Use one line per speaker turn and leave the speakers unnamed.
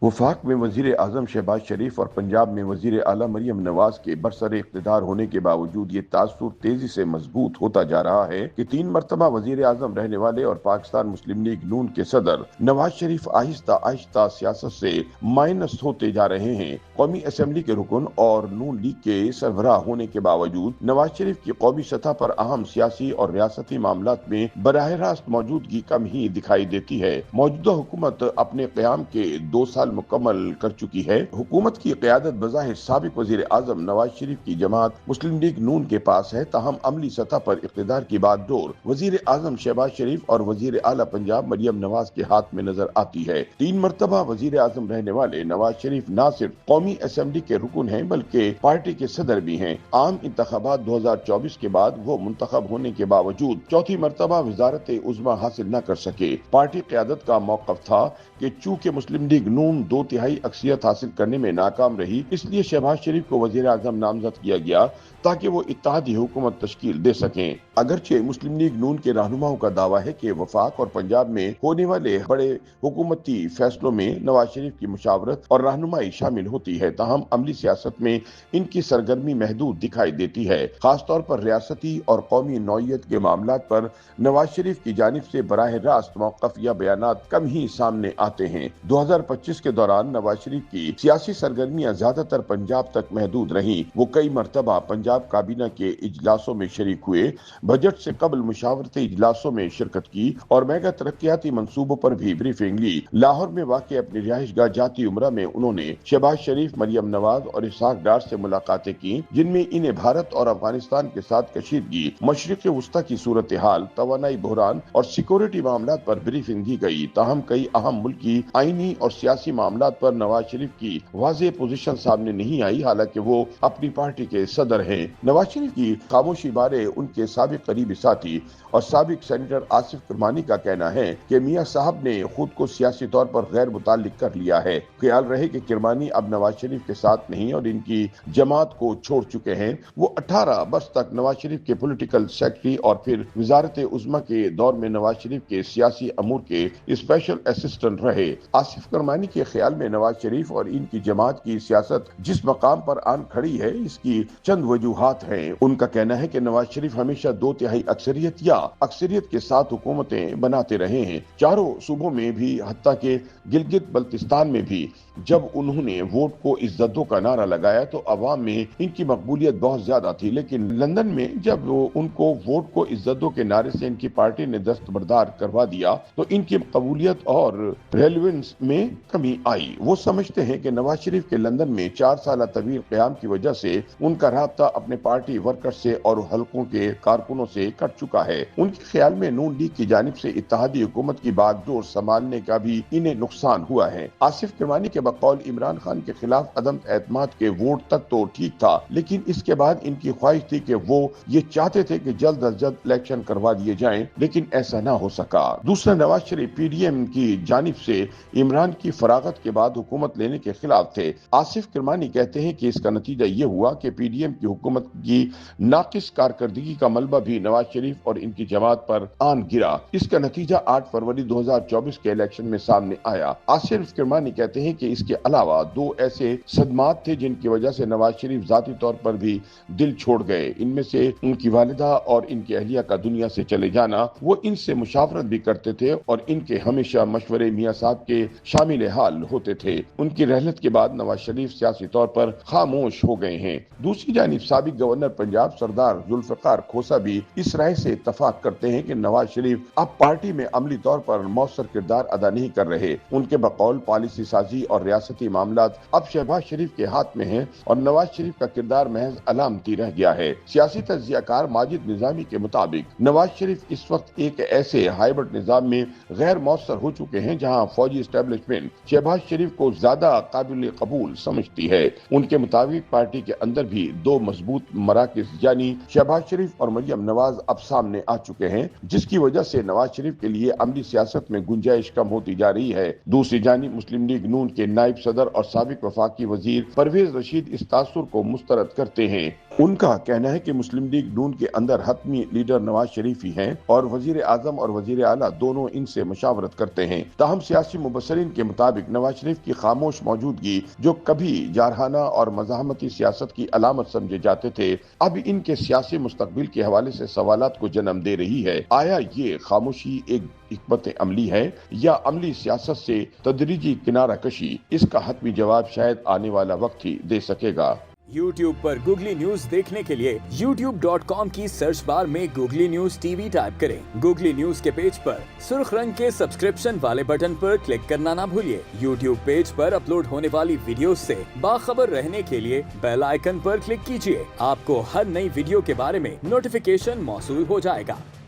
वफाक में वजीर आजम शहबाज शरीफ और पंजाब में वजीर आला मरियम नवाज के बरसर इख्तिदार होने के बावजूद ये तासुर तेजी से मजबूत होता जा रहा है कि 3 मरतबा वजीर आजम रहने वाले और पाकिस्तान मुस्लिम लीग नून के सदर नवाज शरीफ आहिस्ता आहिस्ता सियासत से माइनस होते जा रहे हैं। कौमी असम्बली के रुकन और नून लीग के सरबराह होने के बावजूद नवाज शरीफ की कौमी सतह पर अहम सियासी और रियासती मामलात में बराह रास्त मौजूदगी कम ही दिखाई देती है। मौजूदा हुकूमत अपने क़याम के 2 साल मुकम्मल कर चुकी है। हुकूमत की क़यादत बज़ाहिर साबिक वज़ीर आज़म नवाज शरीफ की जमात मुस्लिम लीग नून के पास है, ताहम अमली सतह पर इक़्तिदार की बागडोर वज़ीर आज़म शहबाज शरीफ और वज़ीर आला पंजाब मरियम नवाज के हाथ में नजर आती है। 3 मरतबा वज़ीर आज़म रहने वाले नवाज शरीफ न सिर्फ कौमी असम्बली के रुकन हैं बल्कि पार्टी के सदर भी हैं। आम इंतखाबात 2024 के बाद वो मुंतखब होने के बावजूद चौथी मरतबा वज़ारत उज़्मा हासिल न कर सके। पार्टी क़यादत का मौक़िफ़ था कि चूँकि मुस्लिम लीग नून 2/3 अक्सरियत हासिल करने में नाकाम रही, इसलिए शहबाज शरीफ को वज़ीर आज़म नामजद किया गया ताकि वो इत्तेहादी हुकूमत तश्कील दे सकें। अगरचे मुस्लिम लीग नून के रहनुमाओं का दावा है कि वफाक और पंजाब में होने वाले बड़े हुकूमती फैसलों में नवाज शरीफ की मुशावरत और रहनुमाई शामिल होती है, ताहम अमली सियासत में इनकी सरगर्मी महदूद दिखाई देती है। खासतौर पर रियासती और कौमी नौइयत के मामलात पर नवाज शरीफ की जानिब से बराह रास्त मौक़िफ़ या बयानात कम ही सामने आते हैं। 2025 के दौरान नवाज शरीफ की सियासी सरगर्मियां ज्यादातर पंजाब तक महदूद रहीं। वो कई मरतबा पंजाब काबीना के इजलासों में शरीक हुए, बजट से कबल मुशावरती इजलासों में शिरकत की और मेगा तरक्याती मंसूबों पर भी ब्रीफिंग ली। लाहौर में वाक़ अपनी रिहाइशगाह जाती उम्रा में उन्होंने शहबाज शरीफ, मरियम नवाज और इसहाक डार से मुलाकातें की, जिनमें इन्हें भारत और अफगानिस्तान के साथ कशीदगी, मशरिक़ वस्ता की सूरत हाल, तवानाई बहरान और सिक्योरिटी मामलात पर ब्रीफिंग दी गई। ताहम कई अहम मुल्की, आईनी और सियासी मामलात पर नवाज शरीफ की वाज़ेह पोजीशन सामने नहीं आई, हालांकि वो अपनी पार्टी के सदर हैं। नवाज शरीफ की खामोशी बारे उनके साबिक करीबी साथी और साबिक सेनेटर आसिफ किरमानी का कहना है कि मियां साहब ने खुद को सियासी तौर पर गैर मुताल्लिक कर लिया है। ख्याल रहे कि किरमानी अब नवाज शरीफ के साथ नहीं और इनकी जमात को छोड़ चुके हैं। वो 18 वर्ष तक नवाज शरीफ के पॉलिटिकल सेक्रेटरी और फिर वजारत उज़्मा के दौर में नवाज शरीफ के सियासी अमूर के स्पेशल असिस्टेंट रहे। आसिफ किरमानी के ख्याल में नवाज शरीफ और इनकी जमात की सियासत जिस मकाम पर आन खड़ी है, इसकी चंद वजूहात हैं। उनका कहना है कि नवाज शरीफ हमेशा 2/3 अक्सरियत या अक्सरियत के साथ हुकूमतें बनाते रहे हैं। चारों सूबों में भी, हत्ता के गिलगित बल्तिस्तान में भी जब उन्होंने वोट को इज्जत दो का नारा लगाया तो अवाम में इनकी मकबूलियत बहुत ज्यादा थी, लेकिन लंदन में जब उनको वोट को इज्जत दो के नारे से इनकी पार्टी ने दस्तबरदार करवा दिया तो इनकी कबूलियत और रेलेवेंस में कमी आई। वो समझते हैं कि नवाज शरीफ के लंदन में 4 साल तवील क़याम की वजह से उनका राब्ता अपने पार्टी वर्कर से और हलकों के कारकुनों से कट चुका है। उनके ख्याल में नून लीग की जानिब से इत्तेहादी हुकूमत की बागडोर संभालने का भी इन्हें नुकसान हुआ है। आसिफ किरमानी के बकौल इमरान खान के खिलाफ अदम एतमाद के वोट तक तो ठीक था, लेकिन इसके बाद इनकी ख्वाहिश थी कि वो ये चाहते थे कि जल्द अज जल्द इलेक्शन करवा दिए जाएं, लेकिन ऐसा ना हो सका। दूसरा, नवाज शरीफ पीडीएम की जानिब से इमरान की फरागत के बाद हुकूमत लेने के खिलाफ थे। आसिफ किरमानी कहते हैं कि इसका नतीजा ये हुआ कि पीडीएम की हुकूमत की नाकिस कारकर्दगी का मलबा भी नवाज शरीफ और इनकी जमात पर आन गिरा। इसका नतीजा 8 फरवरी 2024 के इलेक्शन में सामने आया। आसिफ किरमानी कहते हैं कि इसके अलावा 2 ऐसे सदमात थे जिनकी वजह से नवाज शरीफ जाती तौर पर भी दिल छोड़ गए। इनमें से उनकी वालिदा और इनकी अहलिया का दुनिया से चले जाना। वो इनसे मुशावरत भी करते थे और इनके हमेशा मशवरे मियां साहब के शामिल हाल होते थे। उनकी रहलत के बाद नवाज शरीफ सियासी तौर पर खामोश हो गए हैं। दूसरी जानिब साबिक गवर्नर पंजाब सरदार जुल्फ़िकार खोसा भी इस राय से इत्तफाक करते हैं कि नवाज शरीफ अब पार्टी में अमली तौर पर मौसर किरदार अदा नहीं कर रहे। उनके बकौल पॉलिसी साजी और रियासती मामलात अब शहबाज शरीफ के हाथ में हैं और नवाज शरीफ का किरदार महज अलामती रह गया है। सियासी तज्ज़ियाकार माजिद निज़ामी के मुताबिक नवाज शरीफ इस वक्त एक ऐसे हाइब्रिड निज़ाम में गैर मौसर हो चुके हैं जहां फौजी एस्टेब्लिशमेंट शहबाज शरीफ को ज्यादा काबिल कबूल समझती है। उनके मुताबिक पार्टी के अंदर भी 2 मजबूत मराकिज़ यानी शहबाज शरीफ और मरियम नवाज अब सामने आ चुके हैं, जिसकी वजह से नवाज शरीफ के लिए अमली सियासत में गुंजाइश कम होती जा रही है। दूसरी जानिब मुस्लिम लीग नून के नायब सदर और साबिक वफाकी वजीर परवेज रशीद इस तासुर को मुस्तरद करते हैं। उनका कहना है कि मुस्लिम लीग नून के अंदर हतमी लीडर नवाज शरीफ ही हैं और वजीर आजम और वजीर आला दोनों इनसे मशावरत करते हैं। ताहम सियासी मुबस्सरीन के मुताबिक नवाज शरीफ की खामोश मौजूदगी, जो कभी जारहाना और मज़ाहमती सियासत की अलामत समझे जाते थे, अब इनके सियासी मुस्तकबिल के हवाले से सवालात को जन्म दे रही है। आया ये खामोशी एक हिकमत अमली है या अमली सियासत से तदरीजी किनारा कशी? इसका हतमी जवाब शायद आने वाला वक्त ही दे सकेगा।
YouTube पर गूगली न्यूज देखने के लिए youtube.com की सर्च बार में गूगली न्यूज टीवी टाइप करें। गूगली न्यूज के पेज पर सुर्ख रंग के सब्सक्रिप्शन वाले बटन पर क्लिक करना ना भूलिए। YouTube पेज पर अपलोड होने वाली वीडियोस से बाखबर रहने के लिए बेल आइकन पर क्लिक कीजिए। आपको हर नई वीडियो के बारे में नोटिफिकेशन मौसूल हो जाएगा।